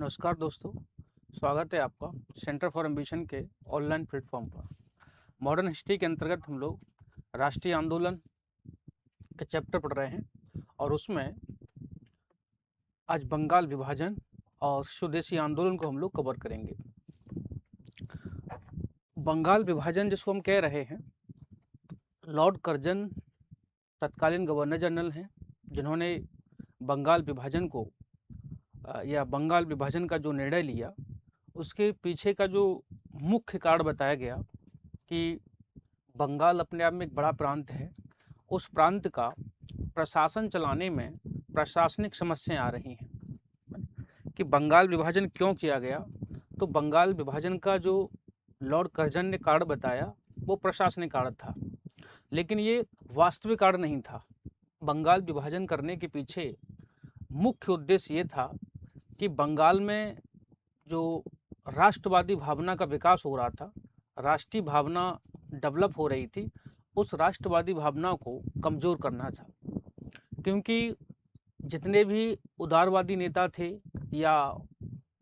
नमस्कार दोस्तों, स्वागत है आपका सेंटर फॉर एम्बिशन के ऑनलाइन प्लेटफॉर्म पर। मॉडर्न हिस्ट्री के अंतर्गत हम लोग राष्ट्रीय आंदोलन के चैप्टर पढ़ रहे हैं और उसमें आज बंगाल विभाजन और स्वदेशी आंदोलन को हम लोग कवर करेंगे। बंगाल विभाजन जिसको हम कह रहे हैं, लॉर्ड कर्जन तत्कालीन गवर्नर जनरल हैं, जिन्होंने बंगाल विभाजन को या बंगाल विभाजन का जो निर्णय लिया, उसके पीछे का जो मुख्य कारण बताया गया कि बंगाल अपने आप में एक बड़ा प्रांत है। उस प्रांत का प्रशासन चलाने में प्रशासनिक समस्याएं आ रही हैं कि बंगाल विभाजन क्यों किया गया। तो बंगाल विभाजन का जो लॉर्ड कर्जन ने कारण बताया वो प्रशासनिक कारण था, लेकिन ये वास्तविक कारण नहीं था। बंगाल विभाजन करने के पीछे मुख्य उद्देश्य ये था कि बंगाल में जो राष्ट्रवादी भावना का विकास हो रहा था, राष्ट्रीय भावना डेवलप हो रही थी, उस राष्ट्रवादी भावना को कमज़ोर करना था। क्योंकि जितने भी उदारवादी नेता थे या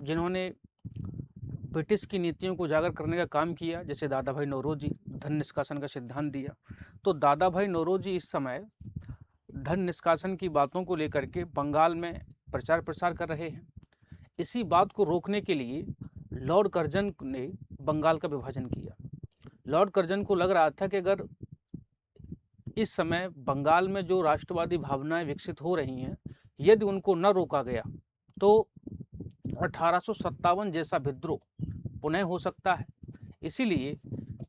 जिन्होंने ब्रिटिश की नीतियों को उजागर करने का काम किया, जैसे दादा भाई नौरोजी, धन निष्कासन का सिद्धांत दिया, तो दादा भाई नौरोजी इस समय धन निष्कासन की बातों को लेकर के बंगाल में प्रचार प्रसार कर रहे हैं। इसी बात को रोकने के लिए लॉर्ड कर्जन ने बंगाल का विभाजन किया। लॉर्ड कर्जन को लग रहा था कि अगर इस समय बंगाल में जो राष्ट्रवादी भावनाएं विकसित हो रही हैं, यदि उनको न रोका गया तो 1857 जैसा विद्रोह पुनः हो सकता है। इसीलिए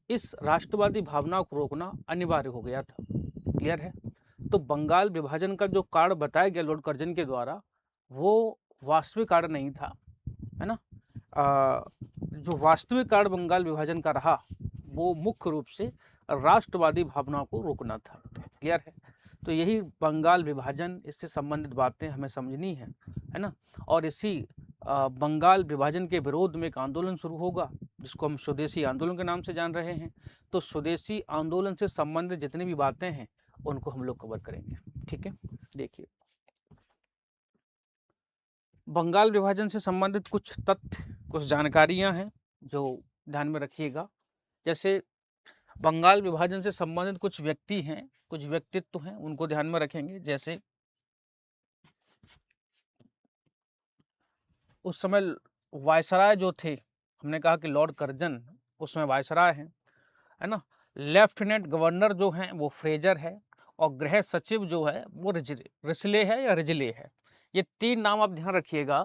इस राष्ट्रवादी भावना को रोकना अनिवार्य हो गया था। क्लियर है? तो बंगाल विभाजन का जो कारण बताया गया लॉर्ड कर्जन के द्वारा, वो वास्तविक कारण नहीं था, है ना। जो वास्तविक कारण बंगाल विभाजन का रहा वो मुख्य रूप से राष्ट्रवादी भावनाओं को रोकना था। क्लियर है? तो यही बंगाल विभाजन, इससे संबंधित बातें हमें समझनी है ना। और इसी बंगाल विभाजन के विरोध में एक आंदोलन शुरू होगा जिसको हम स्वदेशी आंदोलन के नाम से जान रहे हैं। तो स्वदेशी आंदोलन से संबंधित जितनी भी बातें हैं उनको हम लोग कवर करेंगे। ठीक है, देखिए, बंगाल विभाजन से संबंधित कुछ तथ्य, कुछ जानकारियां हैं जो ध्यान में रखिएगा। जैसे बंगाल विभाजन से संबंधित कुछ व्यक्ति हैं, कुछ व्यक्तित्व हैं, उनको ध्यान में रखेंगे। जैसे उस समय वायसराय जो थे, हमने कहा कि लॉर्ड कर्जन उस समय वायसराय हैं, है ना। लेफ्टिनेंट गवर्नर जो हैं वो फ्रेजर है, और गृह सचिव जो है वो रिसले है या रिजले है। ये तीन नाम आप ध्यान रखिएगा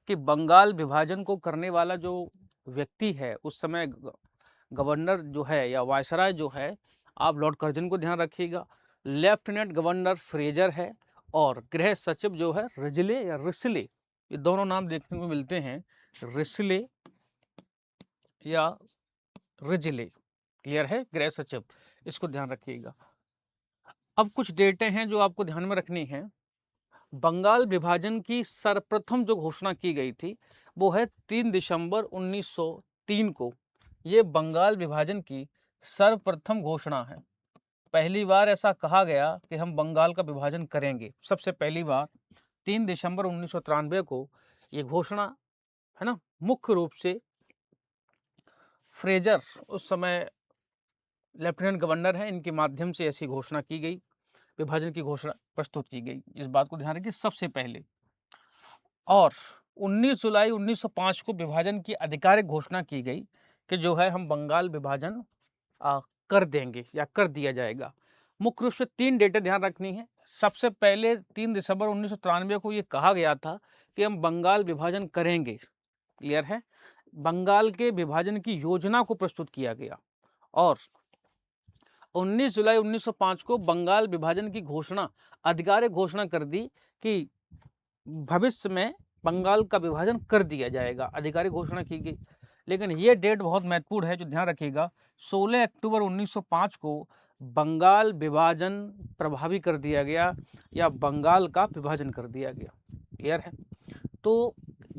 कि बंगाल विभाजन को करने वाला जो व्यक्ति है उस समय गवर्नर जो है या वायसराय जो है, आप लॉर्ड कर्जन को ध्यान रखिएगा। लेफ्टिनेंट गवर्नर फ्रेजर है और गृह सचिव जो है रिजले या रिसले। ये दोनों नाम देखने को मिलते हैं, रिसले या रिजले। क्लियर है? गृह सचिव, इसको ध्यान रखिएगा। अब कुछ डेटे हैं जो आपको ध्यान में रखनी है। बंगाल विभाजन की सर्वप्रथम जो घोषणा की गई थी वो है 3 दिसंबर 1903 को। ये बंगाल विभाजन की सर्वप्रथम घोषणा है। पहली बार ऐसा कहा गया कि हम बंगाल का विभाजन करेंगे, सबसे पहली बार 3 दिसंबर 1993 को ये घोषणा, है ना, मुख्य रूप से फ्रेजर उस समय लेफ्टिनेंट गवर्नर हैं, इनके माध्यम से ऐसी घोषणा की गई, विभाजन की घोषणा प्रस्तुत की गई। इस बात को ध्यान रखिए सबसे पहले। और 19 जुलाई 1905 को विभाजन की आधिकारिक घोषणा की गई कि जो है हम बंगाल विभाजन कर देंगे या कर दिया जाएगा। मुख्य रूप से 3 डेटें ध्यान रखनी है। सबसे पहले 3 दिसंबर 1993 को ये कहा गया था कि हम बंगाल विभाजन करेंगे। क्लियर है? बंगाल के विभाजन की योजना को प्रस्तुत किया गया। और 19 जुलाई 1905 को बंगाल विभाजन की घोषणा, आधिकारिक घोषणा कर दी कि भविष्य में बंगाल का विभाजन कर दिया जाएगा, आधिकारिक घोषणा की गई। लेकिन ये डेट बहुत महत्वपूर्ण है जो ध्यान रखिएगा, 16 अक्टूबर 1905 को बंगाल विभाजन प्रभावी कर दिया गया या बंगाल का विभाजन कर दिया गया। क्लियर है? तो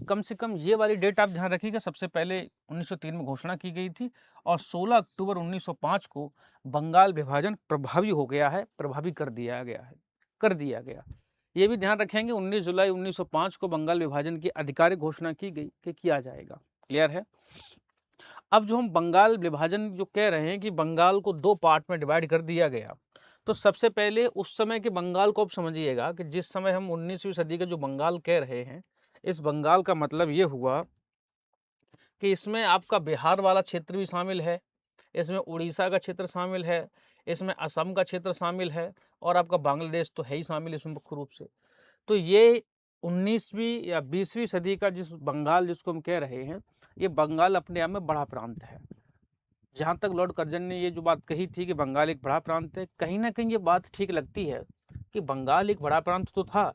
कम से कम ये वाली डेट आप ध्यान रखिएगा। सबसे पहले 1903 में घोषणा की गई थी और 16 अक्टूबर 1905 को बंगाल विभाजन प्रभावी हो गया है, प्रभावी कर दिया गया है, कर दिया गया। ये भी ध्यान रखेंगे 19 जुलाई 1905 को बंगाल विभाजन की आधिकारिक घोषणा की गई कि किया जाएगा। क्लियर है। अब जो हम बंगाल विभाजन जो कह रहे हैं कि बंगाल को दो पार्ट में डिवाइड कर दिया गया, तो सबसे पहले उस समय के बंगाल को आप समझिएगा कि जिस समय हम 19वीं सदी का जो बंगाल कह रहे हैं, इस बंगाल का मतलब ये हुआ कि इसमें आपका बिहार वाला क्षेत्र भी शामिल है, इसमें उड़ीसा का क्षेत्र शामिल है, इसमें असम का क्षेत्र शामिल है और आपका बांग्लादेश तो है ही शामिल इसमें मुख्य रूप से। तो ये 19वीं या 20वीं सदी का जिस बंगाल जिसको हम कह रहे हैं, ये बंगाल अपने आप में बड़ा प्रांत है। जहाँ तक लॉर्ड कर्जन ने ये जो बात कही थी कि बंगाल एक बड़ा प्रांत है, कहीं ना कहीं ये बात ठीक लगती है कि बंगाल एक बड़ा प्रांत तो था,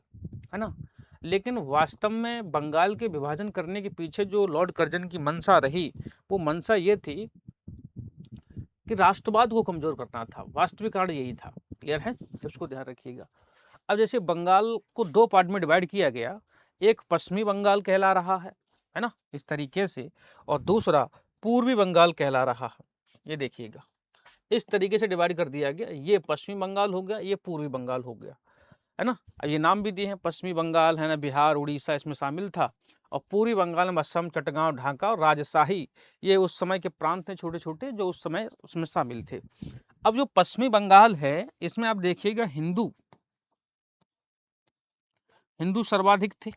है ना, लेकिन वास्तव में बंगाल के विभाजन करने के पीछे जो लॉर्ड कर्जन की मंशा रही, वो मंशा ये थी कि राष्ट्रवाद को कमजोर करना था। वास्तविक कारण यही था। क्लियर है, इसको ध्यान रखिएगा। अब जैसे बंगाल को दो पार्ट में डिवाइड किया गया, एक पश्चिमी बंगाल कहला रहा है ना, इस तरीके से, और दूसरा पूर्वी बंगाल कहला रहा है। ये देखिएगा, इस तरीके से डिवाइड कर दिया गया। ये पश्चिमी बंगाल हो गया, ये पूर्वी बंगाल हो गया, है ना। अब ये नाम भी दिए हैं, पश्चिमी बंगाल है ना, बिहार उड़ीसा इसमें शामिल था, और पूर्वी बंगाल में असम, चटगांव, ढाका और राजशाही, ये उस समय के प्रांत थे छोटे छोटे जो उस समय उसमें शामिल थे। अब जो पश्चिमी बंगाल है, इसमें आप देखिएगा हिंदू सर्वाधिक थे,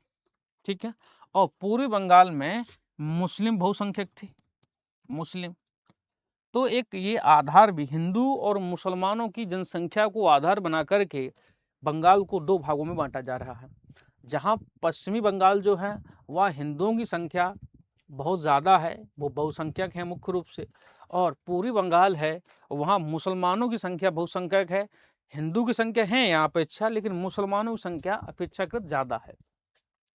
ठीक है, और पूर्वी बंगाल में मुस्लिम बहुसंख्यक थे, मुस्लिम। तो एक ये आधार भी, हिंदू और मुसलमानों की जनसंख्या को आधार बना करके बंगाल को दो भागों में बांटा जा रहा है। जहां पश्चिमी बंगाल जो है वह हिंदुओं की संख्या बहुत ज़्यादा है, वो बहुसंख्यक है मुख्य रूप से, और पूर्वी बंगाल है वहाँ मुसलमानों की संख्या बहुसंख्यक है। हिंदू की संख्या है यहाँ अपेक्षा, लेकिन मुसलमानों की संख्या अपेक्षाकृत ज़्यादा है।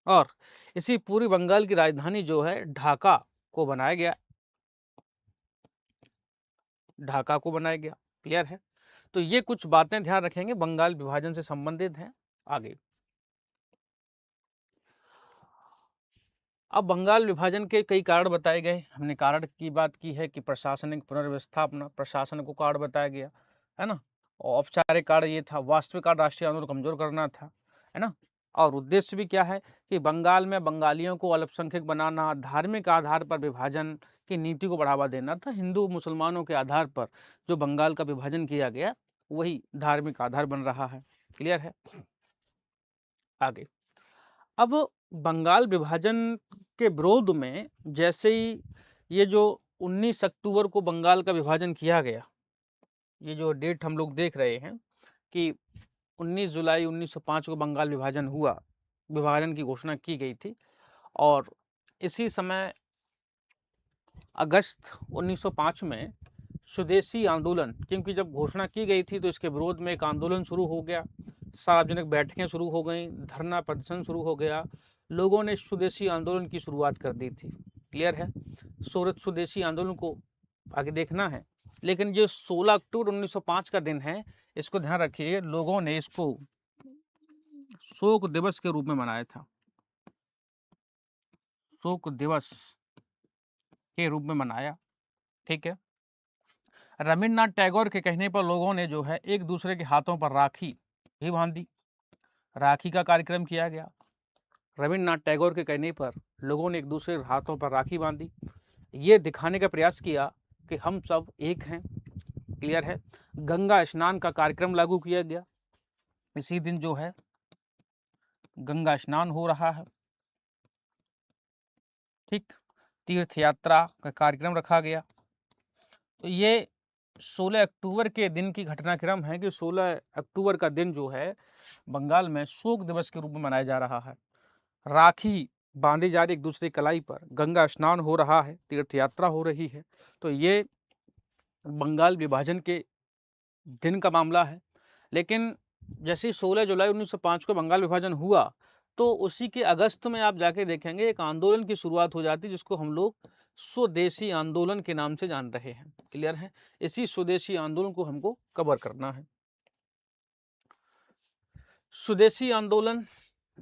और इसी पूर्वी बंगाल की राजधानी जो है ढाका को बनाया गया, ढाका को बनाया गया। क्लियर है। तो ये कुछ बातें ध्यान रखेंगे, बंगाल विभाजन से संबंधित हैं। आगे अब बंगाल विभाजन के कई कारण बताए गए। हमने कारण की बात की है कि प्रशासनिक पुनर्व्यवस्थापना, प्रशासन को कारण बताया गया, है ना। और औपचारिक कारण ये था, वास्तविक कारण राष्ट्रीय आंदोलन कमजोर करना था, है ना। और उद्देश्य भी क्या है कि बंगाल में बंगालियों को अल्पसंख्यक बनाना, धार्मिक आधार पर विभाजन की नीति को बढ़ावा देना था। हिंदू मुसलमानों के आधार पर जो बंगाल का विभाजन किया गया, वही धार्मिक आधार बन रहा है। क्लियर है। आगे अब बंगाल विभाजन के विरोध में, जैसे ही ये जो 19 अक्टूबर को बंगाल का विभाजन किया गया, ये जो डेट हम लोग देख रहे हैं कि 19 जुलाई 1905 को बंगाल विभाजन हुआ, विभाजन की घोषणा की गई थी, और इसी समय अगस्त 1905 में स्वदेशी आंदोलन, क्योंकि जब घोषणा की गई थी तो इसके विरोध में एक आंदोलन शुरू हो गया, सार्वजनिक बैठकें शुरू हो गई, धरना प्रदर्शन शुरू हो गया, लोगों ने स्वदेशी आंदोलन की शुरुआत कर दी थी। क्लियर है। स्वदेशी आंदोलन को आगे देखना है, लेकिन जो 16 अक्टूबर 1905 का दिन है, इसको ध्यान रखिए, लोगों ने इसको शोक दिवस के रूप में मनाया था, शोक दिवस के रूप में मनाया। ठीक है। रविन्द्रनाथ टैगोर के कहने पर लोगों ने जो है एक दूसरे के हाथों पर राखी भी बांधी, राखी का कार्यक्रम किया गया। रविन्द्रनाथ टैगोर के कहने पर लोगों ने एक दूसरे के हाथों पर राखी बांधी, ये दिखाने का प्रयास किया कि हम सब एक हैं। क्लियर है। गंगा स्नान का कार्यक्रम लागू किया गया, इसी दिन जो है गंगा स्नान हो रहा है। ठीक। तीर्थ यात्रा का कार्यक्रम रखा गया। तो ये 16 अक्टूबर के दिन की घटनाक्रम है कि 16 अक्टूबर का दिन जो है बंगाल में शोक दिवस के रूप में मनाया जा रहा है। राखी बांधी जा रही एक दूसरे कलाई पर, गंगा स्नान हो रहा है, तीर्थ यात्रा हो रही है। तो ये बंगाल विभाजन के दिन का मामला है। लेकिन जैसे 16 जुलाई 1905 को बंगाल विभाजन हुआ, तो उसी के अगस्त में आप जाके देखेंगे एक आंदोलन की शुरुआत हो जाती है, जिसको हम लोग स्वदेशी आंदोलन के नाम से जान रहे हैं। क्लियर है। इसी स्वदेशी आंदोलन को हमको कवर करना है। स्वदेशी आंदोलन,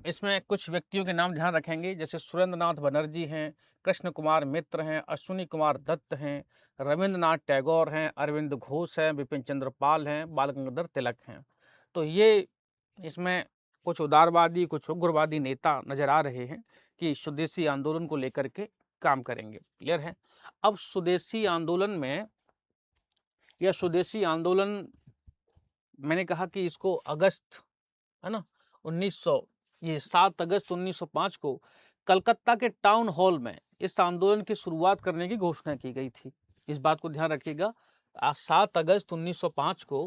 इसमें कुछ व्यक्तियों के नाम ध्यान रखेंगे, जैसे सुरेंद्रनाथ बनर्जी हैं, कृष्ण कुमार मित्र हैं, अश्विनी कुमार दत्त हैं, रविंद्रनाथ टैगोर हैं, अरविंद घोष हैं, विपिन चंद्र पाल हैं, बाल गंगाधर तिलक हैं। तो ये इसमें कुछ उदारवादी, कुछ उग्रवादी नेता नजर आ रहे हैं कि स्वदेशी आंदोलन को लेकर के काम करेंगे। क्लियर है। अब स्वदेशी आंदोलन में, या स्वदेशी आंदोलन, मैंने कहा कि इसको अगस्त, है ना, 1900, ये 7 अगस्त 1905 को कलकत्ता के टाउन हॉल में इस आंदोलन की शुरुआत करने की घोषणा की गई थी। इस बात को ध्यान रखिएगा। 7 अगस्त 1905 को,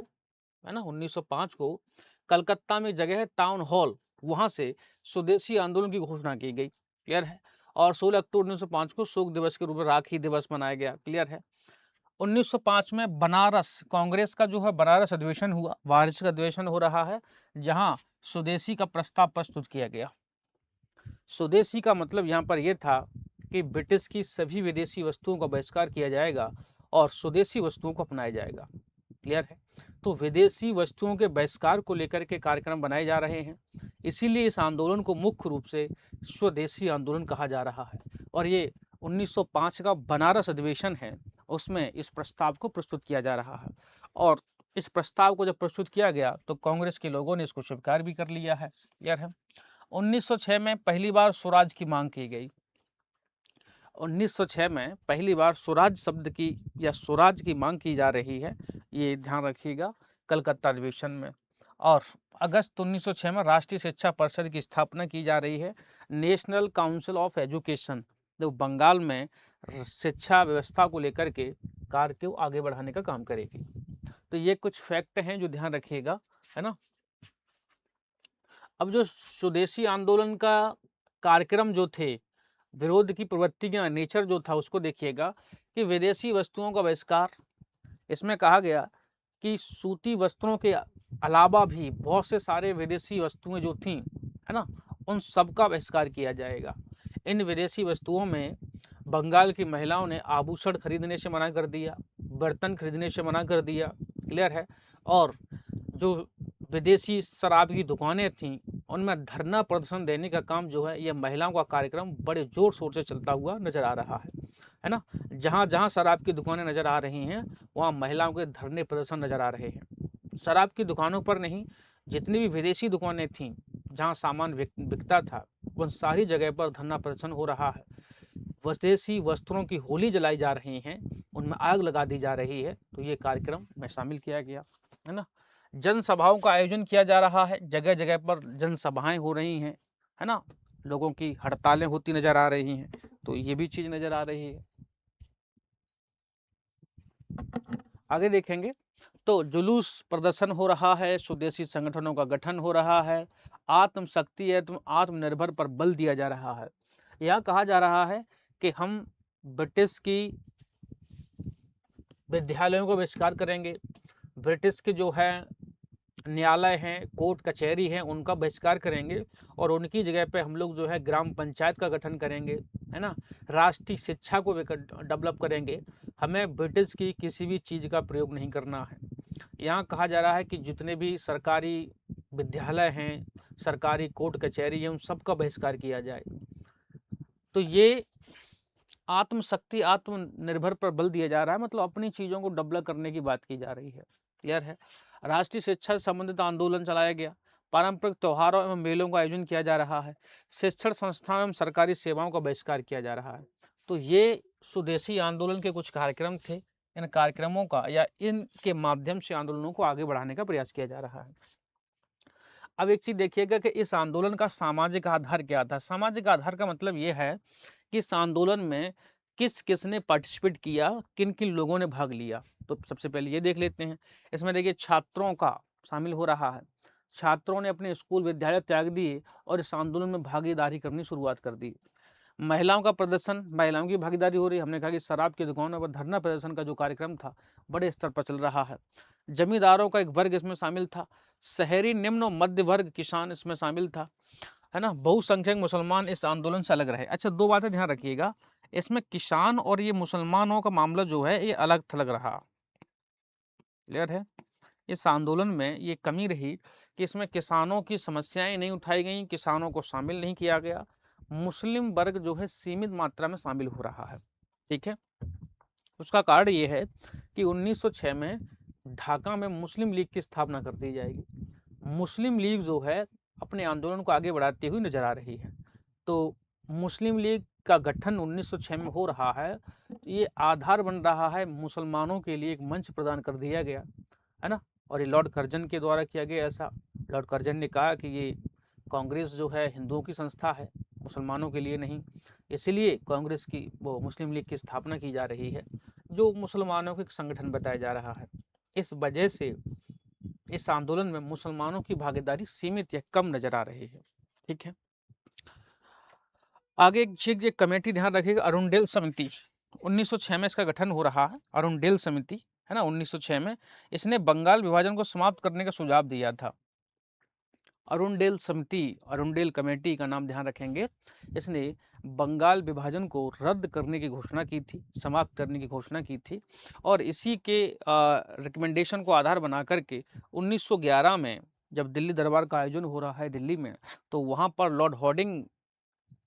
है ना, 1905 को कलकत्ता में जगह है टाउन हॉल, वहां से स्वदेशी आंदोलन की घोषणा की गई। क्लियर है। और 16 अक्टूबर 1905 को शोक दिवस के रूप में राखी दिवस मनाया गया। क्लियर है। 1905 में बनारस कांग्रेस का जो है बनारस अधिवेशन हुआ, वार्षिक अधिवेशन हो रहा है, जहां स्वदेशी का प्रस्ताव प्रस्तुत किया गया। स्वदेशी का मतलब यहाँ पर यह था कि ब्रिटिश की सभी विदेशी वस्तुओं का बहिष्कार किया जाएगा और स्वदेशी वस्तुओं को अपनाया जाएगा। क्लियर है। तो विदेशी वस्तुओं के बहिष्कार को लेकर के कार्यक्रम बनाए जा रहे हैं, इसीलिए इस आंदोलन को मुख्य रूप से स्वदेशी आंदोलन कहा जा रहा है। और ये 1905 का बनारस अधिवेशन है, उसमें इस प्रस्ताव को प्रस्तुत किया जा रहा है। और इस प्रस्ताव को जब प्रस्तुत किया गया तो कांग्रेस के लोगों ने इसको स्वीकार भी कर लिया है। क्लियर है। 1906 में पहली बार स्वराज की मांग की गई। 1906 में पहली बार स्वराज शब्द की या स्वराज की मांग की जा रही है, ये ध्यान रखिएगा, कलकत्ता अधिवेशन में। और अगस्त 1906 में राष्ट्रीय शिक्षा परिषद की स्थापना की जा रही है, नेशनल काउंसिल ऑफ एजुकेशन, जो बंगाल में शिक्षा व्यवस्था को लेकर के कार्य को आगे बढ़ाने का काम करेगी। तो ये कुछ फैक्ट हैं जो ध्यान रखिएगा, है ना। अब जो स्वदेशी आंदोलन का कार्यक्रम जो थे, विरोध की प्रवृत्तियां, नेचर जो था, उसको देखिएगा कि विदेशी वस्तुओं का बहिष्कार। इसमें कहा गया कि सूती वस्त्रों के अलावा भी बहुत से सारे विदेशी वस्तुएं जो थीं, है ना, उन सब का बहिष्कार किया जाएगा। इन विदेशी वस्तुओं में बंगाल की महिलाओं ने आभूषण खरीदने से मना कर दिया, बर्तन खरीदने से मना कर दिया। क्लियर है। और जो विदेशी शराब की दुकानें थीं, उनमें धरना प्रदर्शन देने का काम जो है, यह महिलाओं का कार्यक्रम बड़े जोर शोर से चलता हुआ नजर आ रहा है ना। जहाँ जहाँ शराब की दुकानें नजर आ रही हैं, वहाँ महिलाओं के धरने प्रदर्शन नजर आ रहे हैं। शराब की दुकानों पर नहीं, जितनी भी विदेशी दुकानें थीं जहाँ सामान बिकता था, उन सारी जगह पर धरना प्रदर्शन हो रहा है। विदेशी वस्त्रों की होली जलाई जा रही हैं, उनमें आग लगा दी जा रही है। तो ये कार्यक्रम में शामिल किया गया, है ना। जनसभाओं का आयोजन किया जा रहा है, जगह जगह पर जनसभाएं हो रही हैं, है ना। लोगों की हड़तालें होती नजर आ रही हैं, तो ये भी चीज नजर आ रही है। आगे देखेंगे तो जुलूस प्रदर्शन हो रहा है, स्वदेशी संगठनों का गठन हो रहा है, आत्मशक्ति एवं आत्मनिर्भर पर बल दिया जा रहा है। यह कहा जा रहा है कि हम ब्रिटिश की विद्यालयों को बहिष्कार करेंगे, ब्रिटिश के जो है न्यायालय हैं, कोर्ट कचहरी हैं, उनका बहिष्कार करेंगे, और उनकी जगह पे हम लोग जो है ग्राम पंचायत का गठन करेंगे, है ना। राष्ट्रीय शिक्षा को डेवलप करेंगे, हमें ब्रिटिश की किसी भी चीज़ का प्रयोग नहीं करना है। यहाँ कहा जा रहा है कि जितने भी सरकारी विद्यालय हैं, सरकारी कोर्ट कचहरी हैं, उन सबका बहिष्कार किया जाए। तो ये आत्मशक्ति, आत्मनिर्भर पर बल दिया जा रहा है, मतलब अपनी चीज़ों को डेवलप करने की बात की जा रही है। क्लियर है। राष्ट्रीय शिक्षा से संबंधित आंदोलन चलाया गया, पारंपरिक त्योहारों एवं मेलों का आयोजन किया जा रहा है, शिक्षण संस्थाओं एवं सरकारी सेवाओं का बहिष्कार किया जा रहा है। तो ये स्वदेशी आंदोलन के कुछ कार्यक्रम थे। इन कार्यक्रमों का या इनके माध्यम से आंदोलनों को आगे बढ़ाने का प्रयास किया जा रहा है। अब एक चीज देखिएगा कि इस आंदोलन का सामाजिक आधार क्या था। सामाजिक आधार का मतलब ये है कि इस आंदोलन में किस किसने पार्टिसिपेट किया, किन किन लोगों ने भाग लिया। तो सबसे पहले ये देख लेते हैं। इसमें देखिए छात्रों का शामिल हो रहा है। छात्रों ने अपने स्कूल विद्यालय त्याग दिए और इस आंदोलन में भागीदारी करनी शुरुआत कर दी। महिलाओं का प्रदर्शन, महिलाओं की भागीदारी हो रही है। हमने कहा कि शराब की दुकानों पर धरना प्रदर्शन का जो कार्यक्रम था, बड़े स्तर पर चल रहा है। जमींदारों का एक वर्ग इसमें शामिल था, शहरी निम्न और मध्य वर्ग किसान इसमें शामिल था, है ना। बहुसंख्यक मुसलमान इस आंदोलन से अलग रहे। अच्छा, दो बातें ध्यान रखिएगा, इसमें किसान और ये मुसलमानों का मामला जो है, ये अलग थलग रहा। क्लियर है। इस आंदोलन में ये कमी रही कि इसमें किसानों की समस्याएं नहीं उठाई गई, किसानों को शामिल नहीं किया गया। मुस्लिम वर्ग जो है सीमित मात्रा में शामिल हो रहा है। ठीक है। उसका कारण ये है कि 1906 में ढाका में मुस्लिम लीग की स्थापना कर दी जाएगी। मुस्लिम लीग जो है अपने आंदोलन को आगे बढ़ाती हुई नजर आ रही है। तो मुस्लिम लीग का गठन 1906 में हो रहा है, ये आधार बन रहा है, मुसलमानों के लिए एक मंच प्रदान कर दिया गया है ना। और ये लॉर्ड कर्जन के द्वारा किया गया। ऐसा लॉर्ड कर्जन ने कहा कि ये कांग्रेस जो है हिंदुओं की संस्था है, मुसलमानों के लिए नहीं, इसलिए कांग्रेस की वो मुस्लिम लीग की स्थापना की जा रही है, जो मुसलमानों का एक संगठन बताया जा रहा है। इस वजह से इस आंदोलन में मुसलमानों की भागीदारी सीमित या कम नजर आ रही है। ठीक है, आगे एक चीज, एक कमेटी ध्यान रखिएगा, अरुणडेल समिति। 1906 में इसका गठन हो रहा है, अरुणडेल समिति है ना। 1906 में इसने बंगाल विभाजन को समाप्त करने का सुझाव दिया था। अरुणडेल समिति, अरुणडेल कमेटी का नाम ध्यान रखेंगे। इसने बंगाल विभाजन को रद्द करने की घोषणा की थी, समाप्त करने की घोषणा की थी। और इसी के रिकमेंडेशन को आधार बना करके 1911 में जब दिल्ली दरबार का आयोजन हो रहा है दिल्ली में, तो वहाँ पर लॉर्ड हॉर्डिंग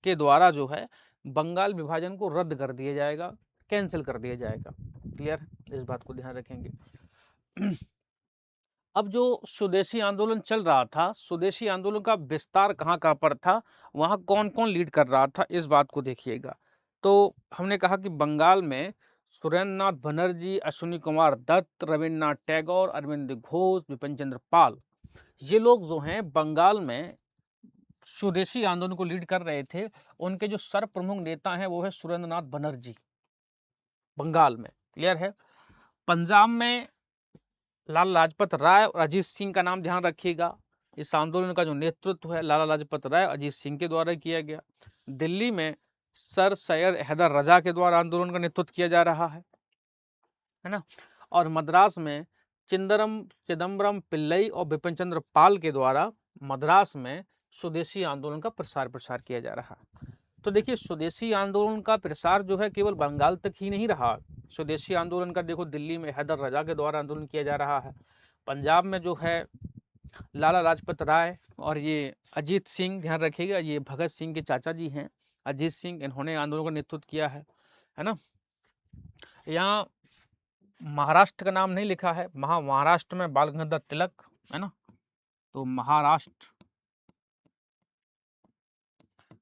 के द्वारा जो है बंगाल विभाजन को रद्द कर दिया जाएगा, कैंसिल कर दिया जाएगा। क्लियर, इस बात को ध्यान रखेंगे। अब जो स्वदेशी आंदोलन चल रहा था, स्वदेशी आंदोलन का विस्तार कहाँ कहाँ पर था, वहाँ कौन कौन लीड कर रहा था, इस बात को देखिएगा। तो हमने कहा कि बंगाल में सुरेंद्रनाथ बनर्जी, अश्विनी कुमार दत्त, रविन्द्रनाथ टैगोर, अरविंद घोष, विपिन चंद्र पाल, ये लोग जो हैं बंगाल में स्वदेशी आंदोलन को लीड कर रहे थे। उनके जो सर्व प्रमुख नेता हैं वो है सुरेंद्रनाथ बनर्जी, बंगाल में। क्लियर है। पंजाब में लाला लाजपत राय और अजीत सिंह का नाम ध्यान रखिएगा। इस आंदोलन का जो नेतृत्व है लाला लाजपत राय और अजीत सिंह के द्वारा किया गया। दिल्ली में सर सैयद हैदर रजा के द्वारा आंदोलन का नेतृत्व किया जा रहा है ना। और मद्रास में चिदम्बरम पिल्लई और बिपिन चंद्र पाल के द्वारा मद्रास में स्वदेशी आंदोलन का प्रसार किया जा रहा है। तो देखिए, स्वदेशी आंदोलन का प्रसार जो है केवल बंगाल तक ही नहीं रहा। स्वदेशी आंदोलन का देखो, दिल्ली में हैदर रजा के द्वारा आंदोलन किया जा रहा है। पंजाब में जो है लाला लाजपत राय और ये अजीत सिंह, ध्यान रखिएगा, ये भगत सिंह के चाचा जी हैं, अजीत सिंह, इन्होंने आंदोलन का नेतृत्व किया है ना। यहाँ महाराष्ट्र का नाम नहीं लिखा है, महाराष्ट्र में बाल गंगाधर तिलक है ना। तो महाराष्ट्र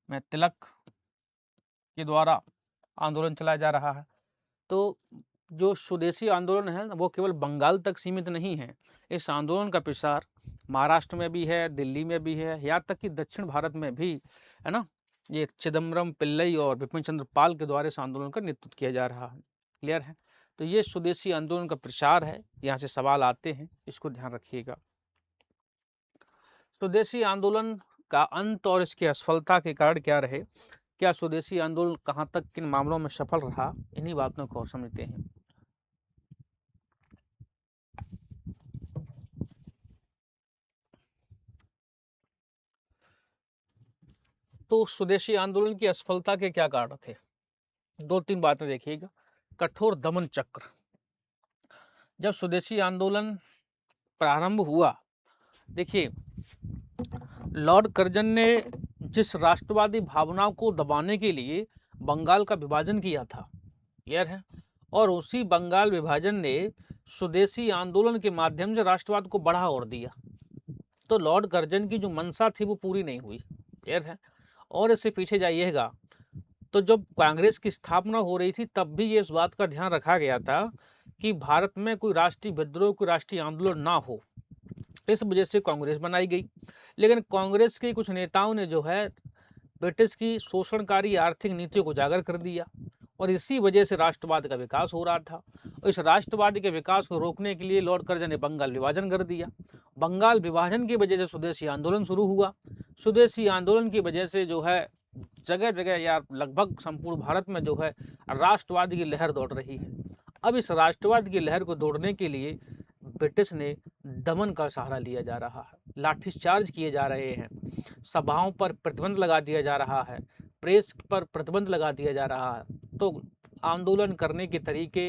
में तिलक के द्वारा आंदोलन चलाया जा रहा है। तो जो स्वदेशी आंदोलन है वो केवल बंगाल तक सीमित नहीं है। इस आंदोलन का प्रसार महाराष्ट्र में भी है, दिल्ली में भी है, यहाँ तक कि दक्षिण भारत में भी है ना। ये चिदम्बरम पिल्लई और बिपिन चंद्र पाल के द्वारा इस आंदोलन का नेतृत्व किया जा रहा है। क्लियर है। तो ये स्वदेशी आंदोलन का प्रसार है। यहाँ से सवाल आते हैं, इसको ध्यान रखिएगा। स्वदेशी आंदोलन का अंत और इसकी असफलता के कारण क्या रहे, क्या स्वदेशी आंदोलन कहाँ तक किन मामलों में सफल रहा, इन्हीं बातों को समझते हैं। तो स्वदेशी आंदोलन की असफलता के क्या कारण थे, दो तीन बातें देखिएगा। कठोर दमन चक्र। जब स्वदेशी आंदोलन प्रारंभ हुआ, देखिए लॉर्ड कर्जन ने जिस राष्ट्रवादी भावनाओं को दबाने के लिए बंगाल का विभाजन किया था, क्लियर है, और उसी बंगाल विभाजन ने स्वदेशी आंदोलन के माध्यम से राष्ट्रवाद को बढ़ा और दिया। तो लॉर्ड कर्जन की जो मंशा थी वो पूरी नहीं हुई, क्लियर है। और इससे पीछे जाइएगा तो जब कांग्रेस की स्थापना हो रही थी तब भी ये इस बात का ध्यान रखा गया था कि भारत में कोई राष्ट्रीय विद्रोह, कोई राष्ट्रीय आंदोलन ना हो। इस वजह से कांग्रेस बनाई गई। लेकिन कांग्रेस के कुछ नेताओं ने जो है ब्रिटिश की शोषणकारी आर्थिक नीतियों को उजागर कर दिया और इसी वजह से राष्ट्रवाद का विकास हो रहा था। इस राष्ट्रवाद के विकास को रोकने के लिए लॉर्ड कर्जन ने बंगाल विभाजन कर दिया। बंगाल विभाजन की वजह से स्वदेशी आंदोलन शुरू हुआ। स्वदेशी आंदोलन की वजह से जो है जगह जगह या लगभग संपूर्ण भारत में जो है राष्ट्रवाद की लहर दौड़ रही है। अब इस राष्ट्रवाद की लहर को दौड़ने के लिए ब्रिटिश ने दमन का सहारा लिया जा रहा है, लाठीचार्ज किए जा रहे हैं, सभाओं पर प्रतिबंध लगा दिया जा रहा है, प्रेस पर प्रतिबंध लगा दिया जा रहा है। तो आंदोलन करने के तरीके,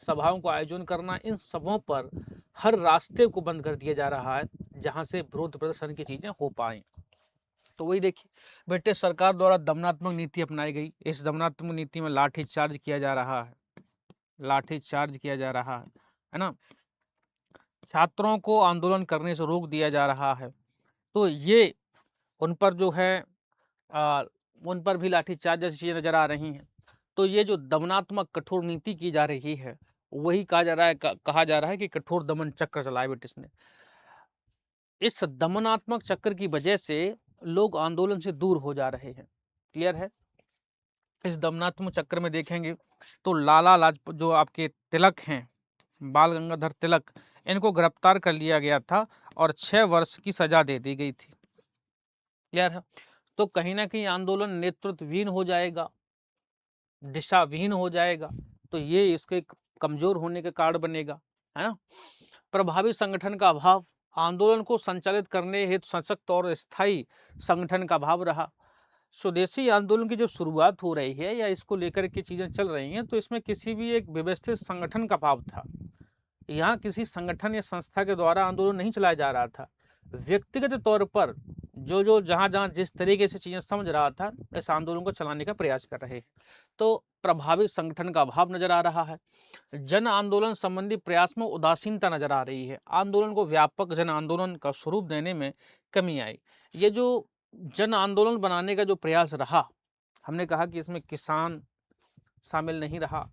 सभाओं का आयोजन करना, इन सबों पर हर रास्ते को बंद कर दिया जा रहा है जहां से विरोध प्रदर्शन की चीजें हो पाए। तो वही देखिए, ब्रिटिश सरकार द्वारा दमनात्मक नीति अपनाई गई। इस दमनात्मक नीति में लाठीचार्ज किया जा रहा है, लाठीचार्ज किया जा रहा है ना। छात्रों को आंदोलन करने से रोक दिया जा रहा है। तो ये उन पर जो है उन पर भी लाठीचार्ज जैसी चीजें नजर आ रही हैं। तो ये जो दमनात्मक कठोर नीति की जा रही है, वही कहा जा रहा है कहा जा रहा है कि कठोर दमन चक्र चलाया ब्रिटिश ने। इस दमनात्मक चक्र की वजह से लोग आंदोलन से दूर हो जा रहे हैं। क्लियर है? इस दमनात्मक चक्र में देखेंगे तो लाला लाजपत जो आपके तिलक हैं, बाल गंगाधर तिलक, इनको गिरफ्तार कर लिया गया था और 6 वर्ष की सजा दे दी गई थी। क्लियर है? तो कहीं ना कहीं आंदोलन नेतृत्वहीन हो जाएगा, दिशाविहीन हो जाएगा, तो ये इसके कमजोर होने का कारण बनेगा, है ना। प्रभावी संगठन का अभाव, आंदोलन को संचालित करने हेतु सशक्त और स्थायी संगठन का अभाव रहा। स्वदेशी आंदोलन की जब शुरुआत हो रही है या इसको लेकर के चीजें चल रही हैं, तो इसमें किसी भी एक व्यवस्थित संगठन का अभाव था। यहाँ किसी संगठन या संस्था के द्वारा आंदोलन नहीं चलाया जा रहा था। व्यक्तिगत तौर पर जो जहां जहां जिस तरीके से चीजें समझ रहा था, इस आंदोलन को चलाने का प्रयास कर रहे हैं। तो प्रभावी संगठन का अभाव नजर आ रहा है। जन आंदोलन संबंधी प्रयास में उदासीनता नजर आ रही है। आंदोलन को व्यापक जन आंदोलन का स्वरूप देने में कमी आई। ये जो जन आंदोलन बनाने का जो प्रयास रहा, हमने कहा कि इसमें किसान शामिल नहीं रहा,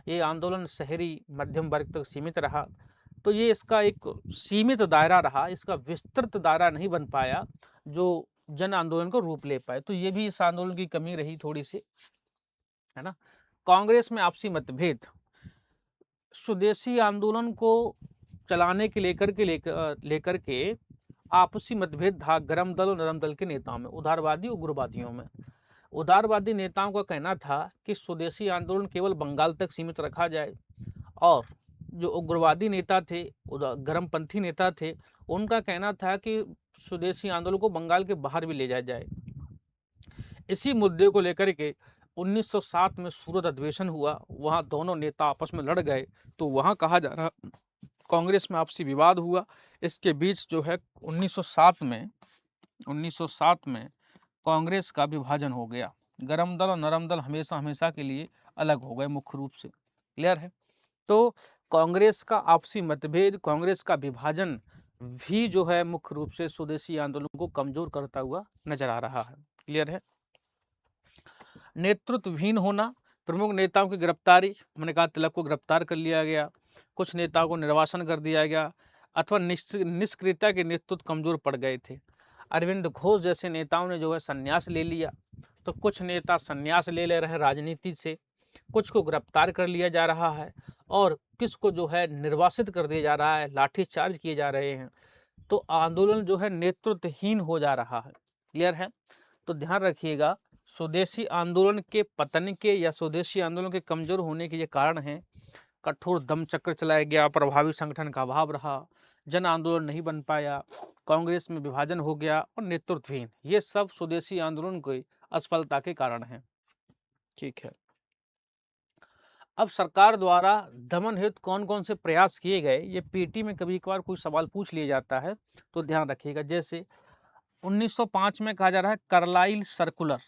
ये आंदोलन शहरी मध्यम वर्ग तक सीमित रहा। तो ये इसका एक सीमित दायरा रहा, इसका विस्तृत दायरा नहीं बन पाया जो जन आंदोलन को रूप ले पाए। तो ये भी इस आंदोलन की कमी रही थोड़ी सी, है ना। कांग्रेस में आपसी मतभेद, स्वदेशी आंदोलन को चलाने के लेकर के आपसी मतभेद था गरम दल और नरम दल के नेताओं में, उदारवादी उग्रवादियों में। उदारवादी नेताओं का कहना था कि स्वदेशी आंदोलन केवल बंगाल तक सीमित रखा जाए, और जो उग्रवादी नेता थे, गरमपंथी नेता थे, उनका कहना था कि स्वदेशी आंदोलन को बंगाल के बाहर भी ले जाया जाए। इसी मुद्दे को लेकर के 1907 में सूरत अधिवेशन हुआ, वहां दोनों नेता आपस में लड़ गए। तो वहां कहा जा रहा कांग्रेस में आपसी विवाद हुआ। इसके बीच जो है 1907 में कांग्रेस का विभाजन हो गया। गरम दल और नरम दल हमेशा हमेशा के लिए अलग हो गए मुख्य रूप से। क्लियर है? तो कांग्रेस का आपसी मतभेद, कांग्रेस का विभाजन भी जो है मुख्य रूप से स्वदेशी आंदोलन को कमजोर करता हुआ नजर आ रहा है। क्लियर है? नेतृत्वहीन होना, प्रमुख नेताओं की गिरफ्तारी, हमने कहा तिलक को गिरफ्तार कर लिया गया, कुछ नेताओं को निर्वासन कर दिया गया, अथवा निष्क्रियता के नेतृत्व कमजोर पड़ गए थे। अरविंद घोष जैसे नेताओं ने जो है संन्यास ले लिया। तो कुछ नेता संन्यास ले रहे हैं राजनीति से, कुछ को गिरफ्तार कर लिया जा रहा है, और किस को जो है निर्वासित कर दिया जा रहा है, लाठीचार्ज किए जा रहे हैं। तो आंदोलन जो है नेतृत्वहीन हो जा रहा है। क्लियर है? तो ध्यान रखिएगा, स्वदेशी आंदोलन के पतन के या स्वदेशी आंदोलन के कमजोर होने के ये कारण हैं। कठोर दम चक्र चलाया गया, प्रभावी संगठन का अभाव रहा, जन आंदोलन नहीं बन पाया, कांग्रेस में विभाजन हो गया, और नेतृत्वहीन, ये सब स्वदेशी आंदोलन की असफलता के कारण हैं। ठीक है। अब सरकार द्वारा दमन हेतु कौन कौन से प्रयास किए गए, ये पीटी में कभी कभार कुछ सवाल पूछ लिया जाता है, तो ध्यान रखिएगा। जैसे 1905 में कहा जा रहा है कार्लाइल सर्कुलर,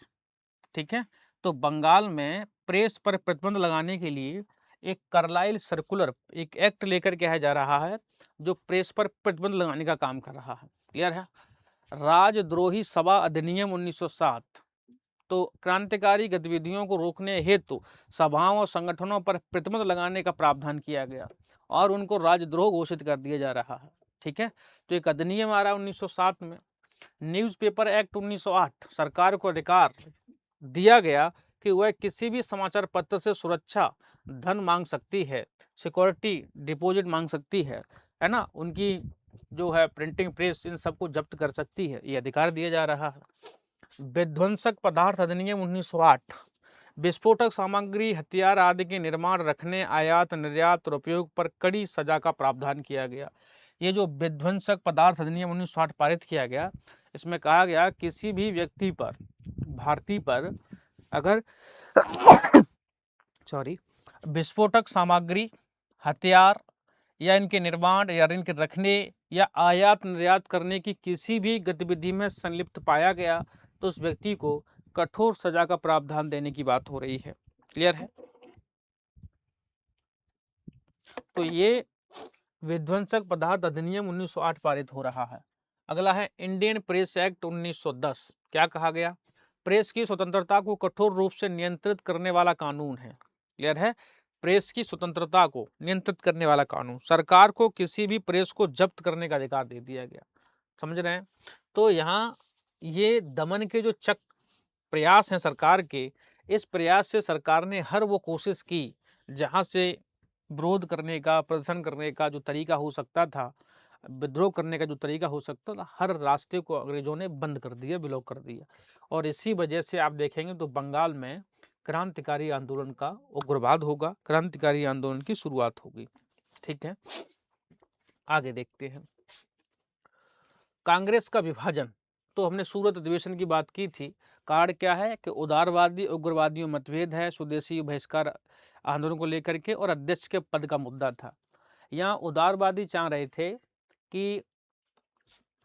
ठीक है। तो बंगाल में प्रेस पर प्रतिबंध लगाने के लिए एक कार्लाइल सर्कुलर, एक एक्ट लेकर के आया जा रहा है, जो प्रेस पर प्रतिबंध लगाने का काम कर रहा है। क्लियर है? राजद्रोही सभा अधिनियम 1907, तो क्रांतिकारी गतिविधियों को रोकने हेतु सभाओं और संगठनों पर प्रतिबंध लगाने का प्रावधान किया गया, और उनको राजद्रोह घोषित कर दिया जा रहा है। ठीक है। तो एक अधिनियम आ रहा है 1907 में। न्यूज़पेपर एक्ट 1908, सरकार को अधिकार दिया गया कि वह किसी भी समाचार पत्र से सुरक्षा धन मांग सकती है, सिक्योरिटी डिपॉजिट मांग सकती है ना, उनकी जो है प्रिंटिंग प्रेस, इन सबको जब्त कर सकती है, ये अधिकार दिया जा रहा है। विध्वंसक पदार्थ अधिनियम 1908, विस्फोटक सामग्री, हथियार आदि के निर्माण, रखने, आयात, निर्यात और उपयोग पर कड़ी सजा का प्रावधान किया गया। ये जो विध्वंसक पदार्थ अधिनियम 1908 पारित किया गया, इसमें कहा गया किसी भी व्यक्ति पर, भारतीय पर, अगर विस्फोटक सामग्री, हथियार या इनके निर्माण या इनके रखने या आयात निर्यात करने की किसी भी गतिविधि में संलिप्त पाया गया, तो उस व्यक्ति को कठोर सजा का प्रावधान देने की बात हो रही है। क्लियर है? तो ये विध्वंसक पदार्थ अधिनियम 1908 पारित हो रहा है। अगला है इंडियन प्रेस एक्ट 1910। क्या कहा गया? प्रेस की स्वतंत्रता को कठोर रूप से नियंत्रित करने वाला कानून है। क्लियर है? प्रेस की स्वतंत्रता को नियंत्रित करने वाला कानून। सरकार को किसी भी प्रेस को जब्त करने का अधिकार दे दिया गया। समझ रहे हैं? तो यहाँ ये दमन के जो प्रयास हैं सरकार के, इस प्रयास से सरकार ने हर वो कोशिश की जहां से विरोध करने का, प्रदर्शन करने का जो तरीका हो सकता था, विद्रोह करने का जो तरीका हो सकता था, हर रास्ते को अंग्रेजों ने बंद कर दिया, ब्लॉक कर दिया। और इसी वजह से आप देखेंगे तो बंगाल में क्रांतिकारी आंदोलन का उग्रवाद होगा, क्रांतिकारी आंदोलन की शुरुआत होगी। ठीक है, आगे देखते हैं। कांग्रेस का विभाजन, तो हमने सूरत अधिवेशन की बात की थी। कार्ड क्या है कि उदारवादी उग्रवादियों मतभेद है, स्वदेशी बहिष्कार आंदोलन को लेकर के, और अध्यक्ष के पद का मुद्दा था। यहाँ उदारवादी चाह रहे थे कि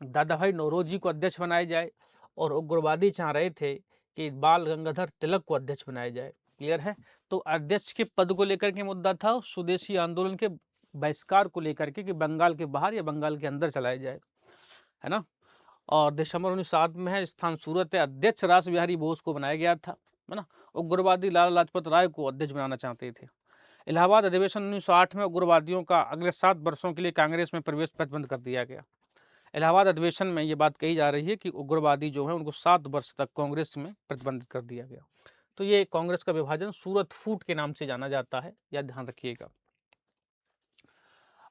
दादा भाई नौरोजी को अध्यक्ष बनाया जाए, और उग्रवादी चाह रहे थे कि बाल गंगाधर तिलक को अध्यक्ष बनाया जाए। क्लियर है? तो अध्यक्ष के पद को लेकर के मुद्दा था, स्वदेशी आंदोलन के बहिष्कार को लेकर के कि बंगाल के बाहर या बंगाल के अंदर चलाया जाए, है ना। और दिसंबर 1907 में है, स्थान सूरत है, अध्यक्ष रास बिहारी बोस को बनाया गया था, है ना। उग्रवादी लाला लाजपत राय को अध्यक्ष बनाना चाहते थे। इलाहाबाद अधिवेशन 1908 में उग्रवादियों का अगले 7 वर्षों के लिए कांग्रेस में प्रवेश प्रतिबंध कर दिया गया। इलाहाबाद अधिवेशन में ये बात कही जा रही है कि उग्रवादी जो है उनको 7 वर्ष तक कांग्रेस में प्रतिबंधित कर दिया गया। तो ये कांग्रेस का विभाजन सूरत फूट के नाम से जाना जाता है, यह ध्यान रखिएगा।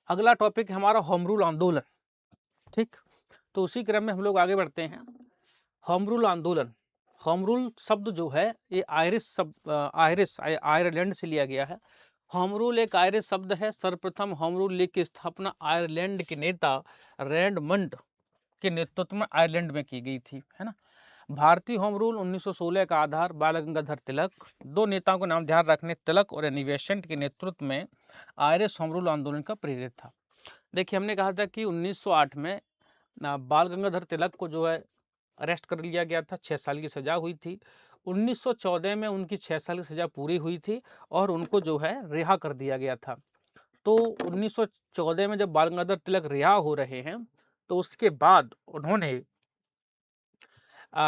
अगला टॉपिक है हमारा होम रूल आंदोलन। ठीक, तो उसी क्रम में हम लोग आगे बढ़ते हैं। होम रूल आंदोलन, होम रूल शब्द जो है ये आयरलैंड से लिया गया है। होम रूल एक आयरिश शब्द है। सर्वप्रथम होम रूल लीग की स्थापना आयरलैंड के नेता रेडमंड के नेतृत्व में आयरलैंड में की गई थी, है ना। भारतीय होम रूल 1916 का आधार बाल गंगाधर तिलक, दो नेताओं का नाम ध्यान रखने, तिलक और एनी बेसेंट के नेतृत्व में आयरिश होम रूल आंदोलन का प्रेरित था। देखिए, हमने कहा था कि 1908 में बाल गंगाधर तिलक को जो है अरेस्ट कर लिया गया था, 6 साल की सजा हुई थी। 1914 में उनकी 6 साल की सजा पूरी हुई थी और उनको जो है रिहा कर दिया गया था। तो 1914 में जब बाल गंगाधर तिलक रिहा हो रहे हैं तो उसके बाद उन्होंने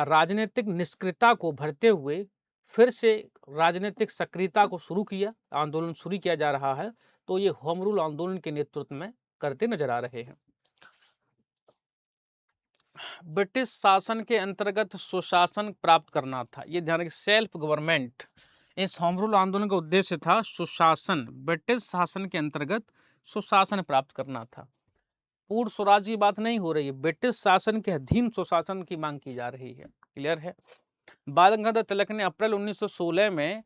राजनीतिक निष्क्रियता को भरते हुए फिर से राजनीतिक सक्रियता को शुरू किया, आंदोलन शुरू किया जा रहा है। तो ये होम रूल आंदोलन के नेतृत्व में करते नजर आ रहे हैं। ब्रिटिश शासन के अंतर्गत सुशासन प्राप्त करना था, ये ध्यान रखिए, सेल्फ गवर्नमेंट। इस होम रूल आंदोलन का उद्देश्य था सुशासन, ब्रिटिश शासन के अंतर्गत सुशासन प्राप्त करना था। पूर्ण स्वराज की बात नहीं हो रही है, ब्रिटिश शासन के अधीन सुशासन की मांग की जा रही है। क्लियर है? बाल गंगाधर तिलक ने अप्रैल 1916 में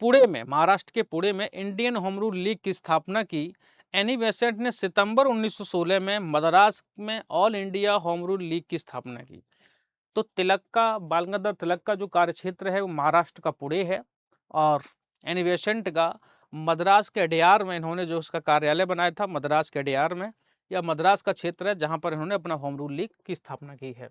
पुणे में, महाराष्ट्र के पुणे में इंडियन होम रूल लीग की स्थापना की। एनी बेसेंट ने सितंबर 1916 में मद्रास में all India home rule league की स्थापना की। तो तिलक का, बाल गंगाधर तिलक का जो कार्यक्षेत्र है वो महाराष्ट्र का पुणे है, और एनी बेसेंट का मद्रास के अडयार में इन्होंने जो उसका कार्यालय बनाया था, मद्रास के अडयार में, या मद्रास का क्षेत्र है जहां पर इन्होंने अपना होम रूल लीग की स्थापना की है।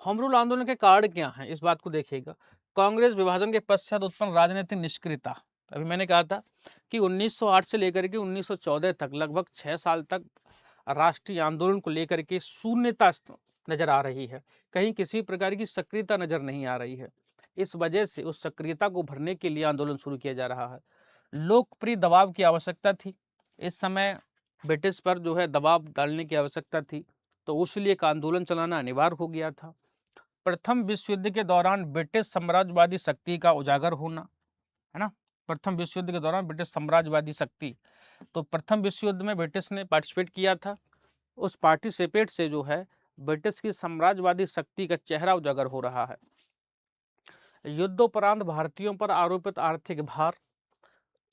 होम रूल आंदोलन के कारण क्या है, इस बात को देखिएगा। कांग्रेस विभाजन के पश्चात उत्पन्न राजनीतिक निष्क्रियता, अभी मैंने कहा था कि 1908 से लेकर के 1914 तक लगभग 6 साल तक राष्ट्रीय आंदोलन को लेकर के शून्यता नजर आ रही है, कहीं किसी प्रकार की सक्रियता नजर नहीं आ रही है। इस वजह से उस सक्रियता को भरने के लिए आंदोलन शुरू किया जा रहा है। लोकप्रिय दबाव की आवश्यकता थी, इस समय ब्रिटिश पर जो है दबाव डालने की आवश्यकता थी, तो उसलिए एक आंदोलन चलाना अनिवार्य हो गया था। प्रथम विश्व युद्ध के दौरान ब्रिटिश साम्राज्यवादी शक्ति का उजागर होना, है ना। प्रथम विश्व युद्ध के दौरान ब्रिटिश साम्राज्यवादी शक्ति, तो प्रथम विश्व युद्ध में ब्रिटिश ने पार्टिसिपेट किया था। उस पार्टिसिपेट से जो है ब्रिटिश की साम्राज्यवादी शक्ति का चेहरा उजागर हो रहा है। युद्धोपरांत भारतीयों पर आरोपित आर्थिक भार,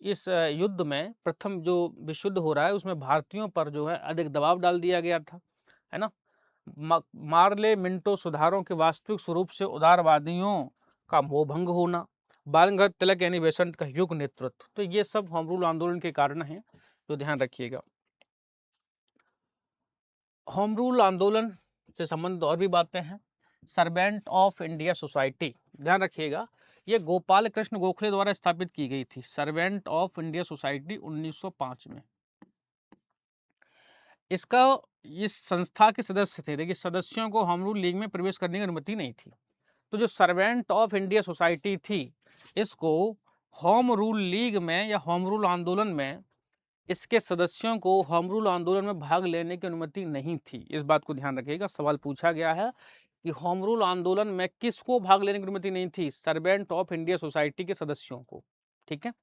इस युद्ध में, प्रथम जो विश्व युद्ध हो रहा है उसमें भारतीयों पर जो है अधिक दबाव डाल दिया गया था, है ना। मार्ले मिंटो सुधारों के वास्तविक स्वरूप से उदारवादियों का मोहभंग होना, बाल गंगाधर तिलक यानी बेसेंट का युग नेतृत्व, तो ये सब होम रूल आंदोलन के कारण हैं, तो ध्यान रखिएगा। होम रूल आंदोलन से संबंधित और भी बातें हैं। सर्वेंट ऑफ इंडिया सोसाइटी, ध्यान रखिएगा, ये गोपाल कृष्ण गोखले द्वारा स्थापित की गई थी, सर्वेंट ऑफ इंडिया सोसाइटी 1905 में। इसका इस संस्था के सदस्य थे। देखिए, सदस्यों को होम रूल लीग में प्रवेश करने की अनुमति नहीं थी। तो जो सर्वेंट ऑफ इंडिया सोसाइटी थी, इसको होम रूल लीग में या होम रूल आंदोलन में इसके सदस्यों को होम रूल आंदोलन में भाग लेने की अनुमति नहीं थी। इस बात को ध्यान रखिएगा, सवाल पूछा गया है कि होम रूल आंदोलन में किसको भाग लेने की अनुमति नहीं थी? सर्वेंट ऑफ इंडिया सोसाइटी के सदस्यों को। ठीक है।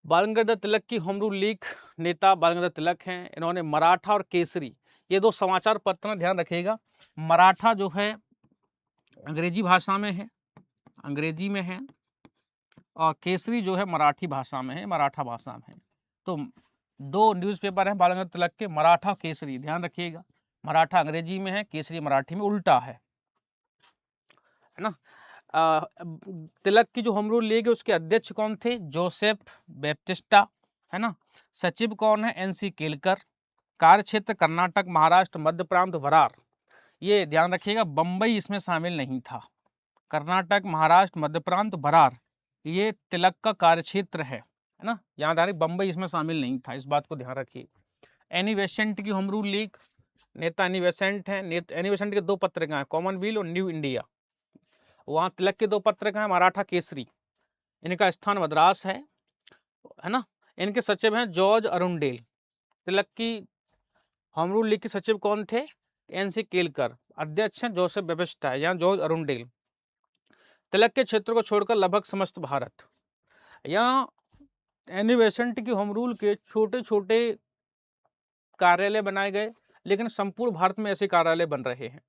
बाल गंगाधर तिलक की होम रूल लीग नेता बाल गंगाधर तिलक हैं। इन्होंने मराठा और केसरी, ये दो समाचार पत्र में ध्यान रखिएगा। मराठा जो है अंग्रेजी भाषा में है, अंग्रेजी में है, और केसरी जो है मराठी भाषा में है, मराठा भाषा में है। तो दो न्यूज़पेपर हैं बाल गंगाधर तिलक के, मराठा केसरी, ध्यान रखिएगा। मराठा अंग्रेजी में है, केसरी मराठी में, उल्टा है ना। तिलक की जो होम रूल लीग है उसके अध्यक्ष कौन थे? जोसेफ बैप्टिस्टा, है ना। सचिव कौन है? एनसी केलकर। कार्य क्षेत्र कर्नाटक, महाराष्ट्र, मध्य प्रांत, वरार। ये ध्यान रखिएगा, बंबई इसमें शामिल नहीं था। कर्नाटक, महाराष्ट्र, मध्य प्रांत, वरार, ये तिलक का कार्य क्षेत्र है ना। याद आ रही, बंबई इसमें शामिल नहीं था, इस बात को ध्यान रखिए। एनी बेसेंट की होम रूल लीग, नेता एनी बेसेंट है। एनी बेसेंट के दो पत्रिका हैं, कॉमनवेल्थ और न्यू इंडिया। वहाँ तिलक के दो पत्रिका हैं, मराठा केसरी। इनका स्थान मद्रास है ना। इनके सचिव हैं जॉर्ज अरुंडेल। तिलक की होम रूल लीग के सचिव कौन थे? एनसी केलकर। अध्यक्ष हैं जोसेफ बेबिस्टा, यहाँ जॉर्ज अरुंडेल। तिलक के क्षेत्र को छोड़कर लगभग समस्त भारत, यहाँ एनी बेसेंट की होम रूल के छोटे छोटे कार्यालय बनाए गए, लेकिन संपूर्ण भारत में ऐसे कार्यालय बन रहे हैं।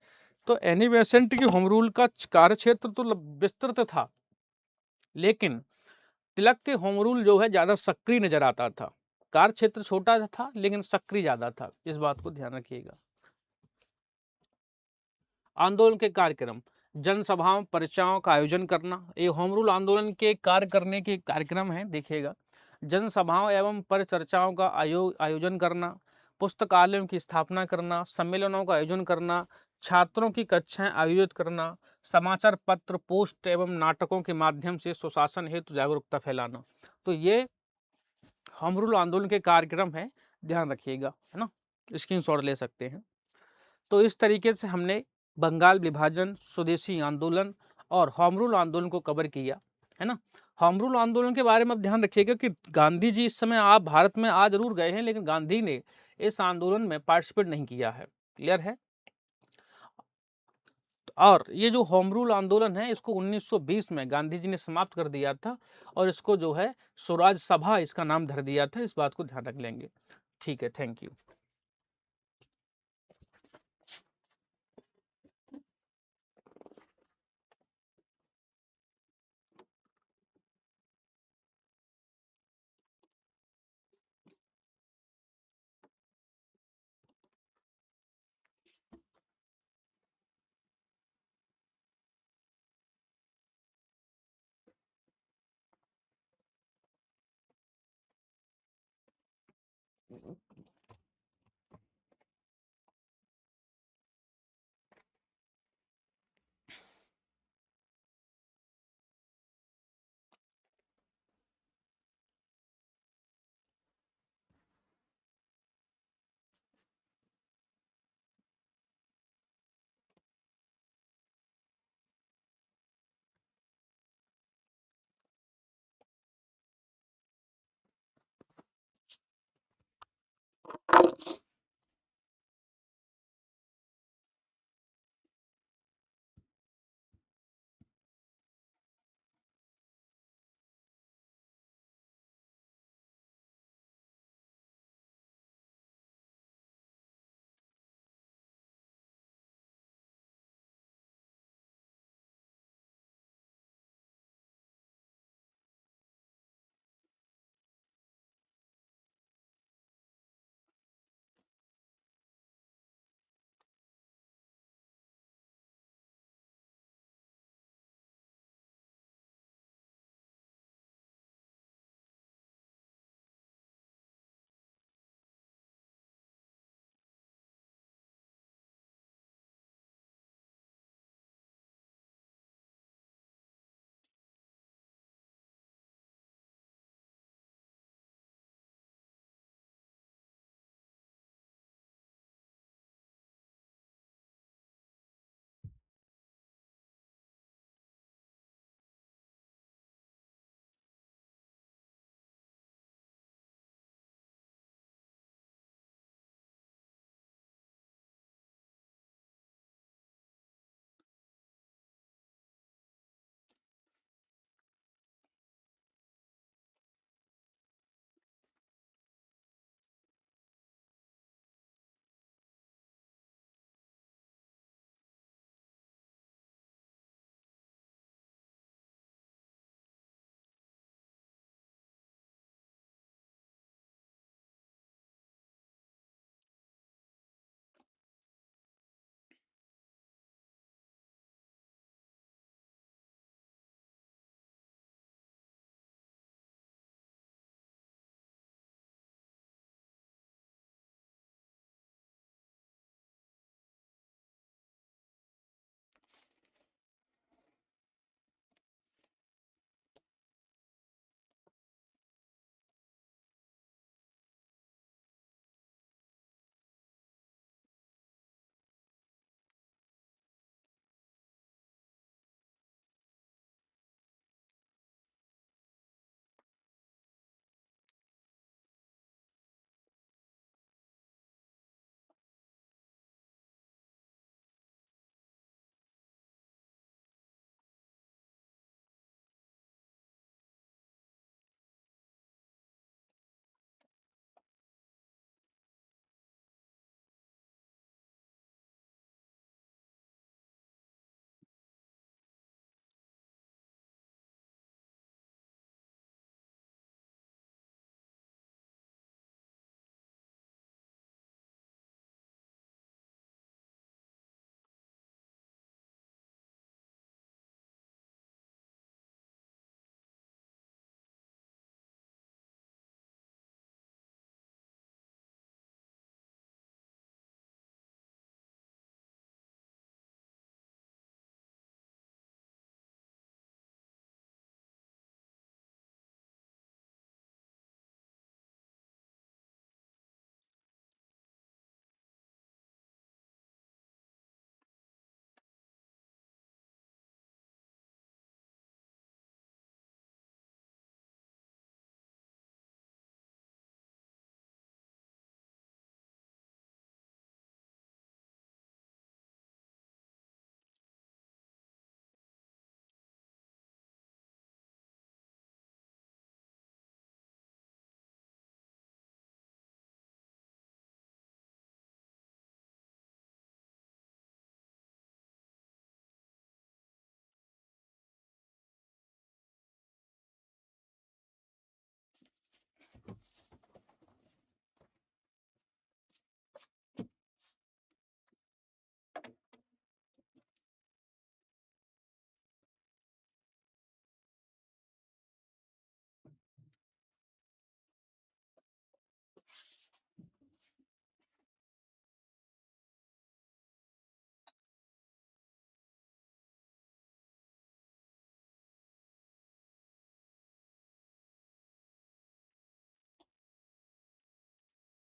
तो एनी बेसेंट की होम रूल का कार्य क्षेत्र तो विस्तृत था, लेकिन तिलक के होम रूल जो है ज्यादा सक्रिय नजर आता था। कार्य क्षेत्र छोटा था लेकिन सक्रिय ज्यादा था, इस बात को ध्यान रखिएगा। आंदोलन के कार्यक्रम, जनसभाओं परिचयों का आयोजन करना, ये होम रूल आंदोलन के कार्य करने के कार्यक्रम है। देखिएगा, जनसभाओं एवं परिचर्चाओं का आयोजन करना, पुस्तकालयों की स्थापना करना, सम्मेलनों का आयोजन करना, छात्रों की कक्षाएं आयोजित करना, समाचार पत्र, पोस्ट एवं नाटकों के माध्यम से सुशासन हेतु जागरूकता फैलाना। तो ये होम रूल आंदोलन के कार्यक्रम है, ध्यान रखिएगा, है ना। स्क्रीनशॉट ले सकते हैं। तो इस तरीके से हमने बंगाल विभाजन, स्वदेशी आंदोलन और होम रूल आंदोलन को कवर किया, है ना। होम रूल आंदोलन के बारे में अब ध्यान रखिएगा कि गांधी जी इस समय आप भारत में आ जरूर गए हैं, लेकिन गांधी ने इस आंदोलन में पार्टिसिपेट नहीं किया है। क्लियर है। और ये जो होम रूल आंदोलन है इसको 1920 में गांधी जी ने समाप्त कर दिया था, और इसको जो है स्वराज सभा इसका नाम धर दिया था। इस बात को ध्यान रख लेंगे। ठीक है, थैंक यू।